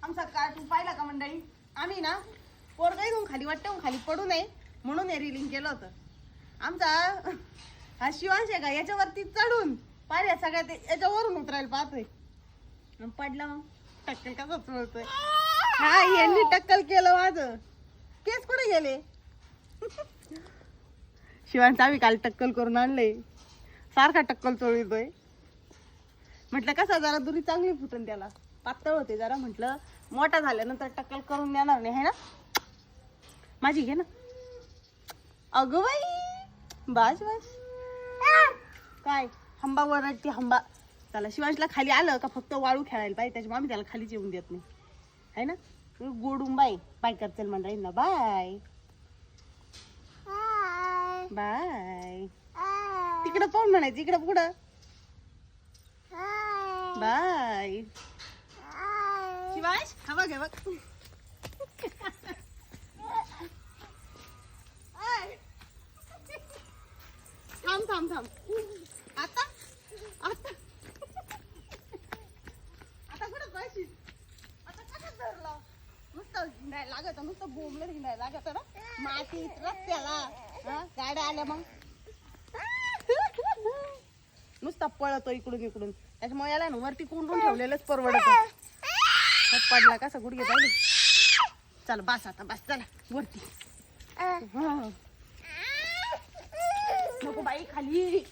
आमचा कार्टून पाहिला का मंडळी? आम्ही ना पोरगा इथून खाली वाटतं खाली पडू नये म्हणून हे रिलिंग केलं होतं. आमचा हा शिवांश आहे का याच्यावरती चढून पाहिजे सगळ्या ते याच्यावरून उतरायला पाहतोय. पडला मग टक्कल कसा चोळतोय. हा यांनी टक्कल केलं माझं. केस कुठे गेले? शिवांश आम्ही काल टक्कल करून आणले. सारखा टक्कल चोळतोय. म्हटलं कसा जरा दुरी चांगली फुटून त्याला पातळ होते जरा. म्हटलं मोठा झाल्यानंतर टक्कल करून देणार नाही है ना. माझी घे ना. अगं बाई बस बस. काय हंबा वरडती हंबा. त्याला शिवांशला खाली आलं का फक्त वाळू खेळायला पाहिजे. त्याच्यामुळे आम्ही त्याला खालीच येऊन देत नाही है ना. गोडून बाय बाय करतेल म्हणा ना. Bye bye. तिकडं पाहून म्हणायचं इकडं पुढं. बाय शिवांश. हा बघ बघ. थांब थांब थांब. आता आता आता कुठं पाहिजे. आता कसं धरलं. नुसतं हिंडायला लागत नुसतं बोंबलं हिंडायला लागत ना मातीत रस्त्याला. गाड्या आल्या मग नुसता पळतो इकडून इकडून. त्याच्यामुळे याला ना वरती कोंडून ठेवलेलंच परवडत. पडला कसा गुडघे पाहिजे. चल बस आता बस चला वरती. नको बाई खाली.